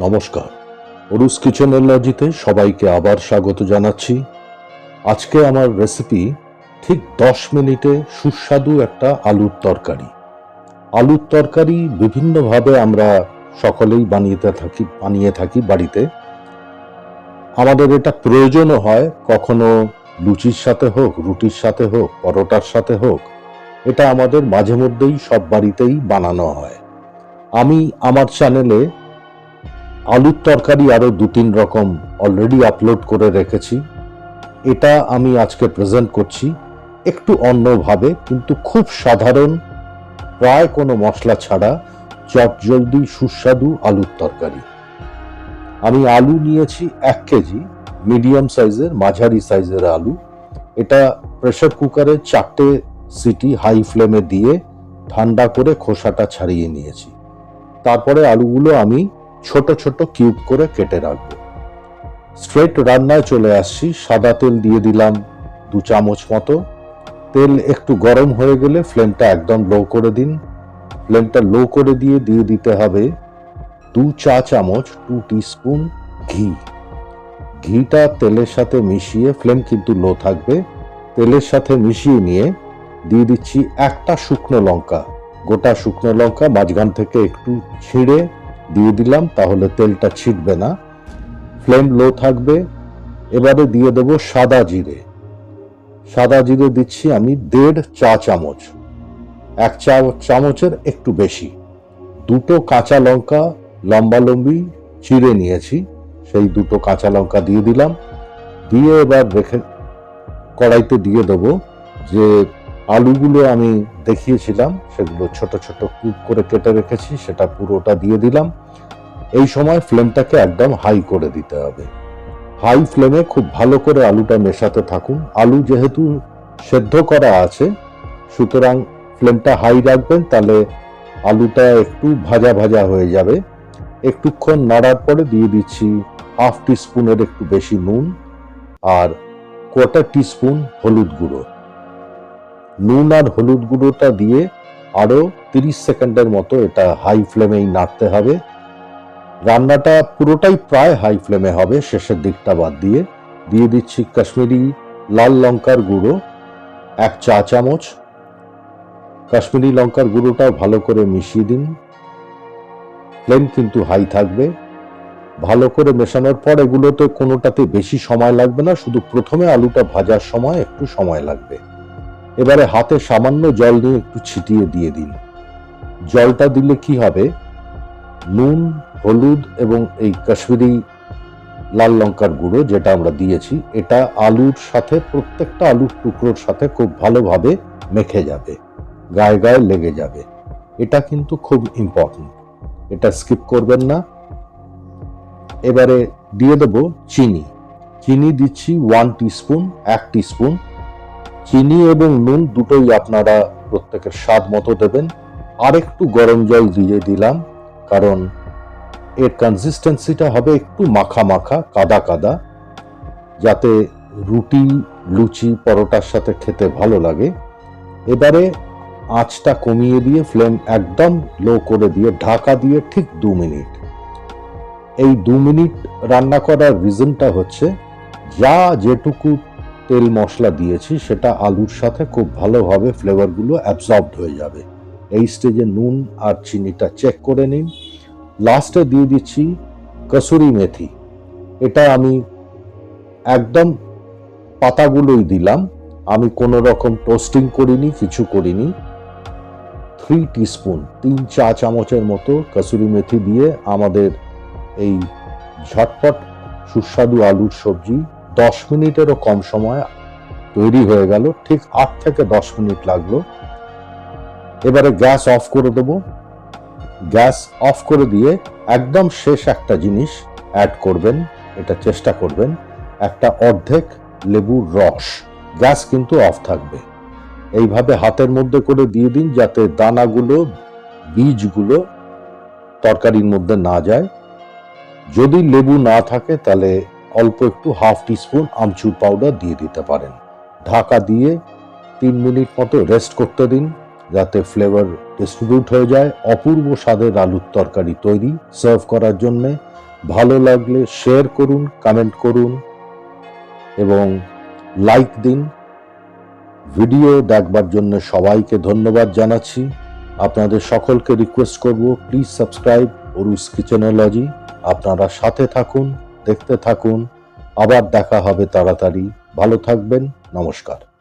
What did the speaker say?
নমস্কার, অরুস কিচেন এলার্জিতে সবাইকে আবার স্বাগত জানাচ্ছি। আজকে আমার রেসিপি ঠিক 10 মিনিটে সুস্বাদু একটা আলুর তরকারি। আলুর তরকারি বিভিন্নভাবে আমরা সকলেই বানিয়ে থাকি বাড়িতে। আমাদের এটা প্রয়োজনও হয়, কখনো লুচির সাথে হোক, রুটির সাথে হোক, পরোটার সাথে হোক। এটা আমাদের মাঝে মধ্যেই সব বাড়িতেই বানানো হয়। আমি আমার চ্যানেলে আলুর তরকারি আরো 2-3 রকম অলরেডি আপলোড করে রেখেছি। এটা আমি আজকে প্রেজেন্ট করছি একটু অন্যভাবে, কিন্তু খুব সাধারণ, প্রায় কোনো মশলা ছাড়া চটজলদি সুস্বাদু আলুর তরকারি। আমি আলু নিয়েছি 1 কেজি, মিডিয়াম সাইজের, মাঝারি সাইজের আলু। এটা প্রেসার কুকারে 4টে সিটি হাই ফ্লেমে দিয়ে ঠান্ডা করে খোসাটা ছাড়িয়ে নিয়েছি। তারপরে আলুগুলো আমি ছোট ছোট কিউব করে কেটে রাখবো। স্ট্রেট রান্নায় চলে আসছি। সাদা তেল দিয়ে দিলাম 2 চামচ মতো। তেল একটু গরম হয়ে গেলে ফ্লেমটা একদম লো করে দিন। ফ্লেমটা লো করে দিয়ে দিতে হবে 2 চা চামচ 2 টিস্পুন ঘি। ঘিটা তেলের সাথে মিশিয়ে, ফ্লেম কিন্তু লো থাকবে, তেলের সাথে মিশিয়ে নিয়ে দিয়ে দিচ্ছি একটা শুকনো লঙ্কা, গোটা শুকনো লঙ্কা মাঝখান থেকে একটু ছিঁড়ে দিয়ে দিলাম, তাহলে তেলটা ছিটবে না। ফ্লেম লো থাকবে। এবারে দিয়ে দেব সাদা জিরে। সাদা জিরে দিচ্ছি আমি 1.5 চা চামচ, 1 চা চামচের একটু বেশি। 2টো কাঁচা লঙ্কা লম্বা লম্বি চিড়ে নিয়েছি, সেই 2টো কাঁচা লঙ্কা দিয়ে দিলাম। দিয়ে এবার কড়াইতে দিয়ে দেবো যে আলুগুলো আমি দেখিয়েছিলাম, সেগুলো ছোট ছোট কিউব করে কেটে রেখেছি, সেটা পুরোটা দিয়ে দিলাম। এই সময় ফ্লেমটাকে একদম হাই করে দিতে হবে। হাই ফ্লেমে খুব ভালো করে আলুটা মেশাতে থাকুন। আলু যেহেতু সেদ্ধ করা আছে, সুতরাং ফ্লেমটা হাই রাখবেন, তাহলে আলুটা একটু ভাজা ভাজা হয়ে যাবে। একটুক্ষণ নাড়ার পরে দিয়ে দিচ্ছি হাফ টিস্পুনের একটু বেশি নুন আর কোয়ার্টার টিস্পুন হলুদ গুঁড়ো। নুন আর হলুদ গুঁড়োটা দিয়ে আরো 30 সেকেন্ডের মতো এটা হাই ফ্লেমেই নাড়তে হবে। রান্নাটা পুরোটাই প্রায় হাই ফ্লেমে হবে, শেষের দিকটা বাদ দিয়ে। দিয়ে দিচ্ছি কাশ্মীরি লাল লঙ্কার গুঁড়ো 1 চা চামচ। কাশ্মীরি লঙ্কার গুঁড়োটাও ভালো করে মিশিয়ে দিন। ফ্লেম কিন্তু হাই থাকবে। ভালো করে মেশানোর পর এগুলোতে কোনোটাতে বেশি সময় লাগবে না, শুধু প্রথমে আলুটা ভাজার সময় একটু সময় লাগবে। এবারে হাতে সামান্য জল নিয়ে একটু ছিটিয়ে দিয়ে দিন। জলটা দিলে কি হবে, নুন, হলুদ এবং এই কাশ্মীরি লাল লঙ্কার গুঁড়ো যেটা আমরা দিয়েছি, এটা আলুর সাথে, প্রত্যেকটা আলুর টুকরোর সাথে খুব ভালোভাবে মেখে যাবে, গায়ে গায়ে লেগে যাবে। এটা কিন্তু খুব ইম্পর্টেন্ট, এটা স্কিপ করবেন না। এবারে দিয়ে দেবো চিনি। চিনি দিচ্ছি 1 টিস্পুন, 1 টিস্পুন। চিনি এবং নুন দুটোই আপনারা প্রত্যেকের স্বাদ মতো দেবেন। আর একটু গরম জল দিয়ে দিলাম, কারণ এর কনসিস্টেন্সিটা হবে একটু মাখা মাখা, কাদা কাদা, যাতে রুটি, লুচি, পরোটার সাথে খেতে ভালো লাগে। এবারে আঁচটা কমিয়ে দিয়ে ফ্লেম একদম লো করে দিয়ে ঢাকা দিয়ে ঠিক 2 মিনিট। এই 2 মিনিট রান্না করার রিজনটা হচ্ছে, যা যেটুকু তেল মশলা দিয়েছি সেটা আলুর সাথে খুব ভালোভাবে ফ্লেভারগুলো অ্যাবজর্বড হয়ে যাবে। এই স্টেজে নুন আর চিনিটা চেক করে নিন। লাস্টে দিয়ে দিচ্ছি কসুরি মেথি। এটা আমি একদম পাতাগুলোই দিলাম, আমি কোনো রকম টোস্টিং করিনি, কিছু করিনি। 3 টিস্পুন, 3 চা চামচের মতো কসুরি মেথি দিয়ে আমাদের এই ঝটপট সুস্বাদু আলুর সবজি 10 মিনিটেরও কম সময় তৈরি হয়ে গেল। ঠিক 8 থেকে 10 মিনিট লাগলো। এবারে গ্যাস অফ করে দেবো। গ্যাস অফ করে দিয়ে একদম শেষ একটা জিনিস অ্যাড করবেন, এটা চেষ্টা করবেন, একটা অর্ধেক লেবুর রস। গ্যাস কিন্তু অফ থাকবে। এইভাবে হাতের মধ্যে করে দিয়ে দিন, যাতে দানাগুলো, বীজগুলো তরকারির মধ্যে না যায়। যদি লেবু না থাকে তাহলে অল্প একটু হাফ টিস্পুন আমচুর পাউডার দিয়ে দিতে পারেন। ঢাকা দিয়ে 3 মিনিট মতো রেস্ট করতে দিন। যাতে ফ্লেভার ডিস্ট্রিবিউট হয়ে যায়। অপূর্ব স্বাদের আলুর তরকারি তৈরি সার্ভ করার জন্যে। ভালো লাগলে শেয়ার করুন, কমেন্ট করুন এবং লাইক দিন। ভিডিও দেখবার জন্য সবাইকে ধন্যবাদ জানাচ্ছি। আপনাদের সকলকে রিকোয়েস্ট করব, প্লিজ সাবস্ক্রাইব অরুস কিচেনোলজি। আপনারা সাথে থাকুন, দেখতে থাকুন। আবার দেখা হবে তাড়াতাড়ি। ভালো থাকবেন। নমস্কার।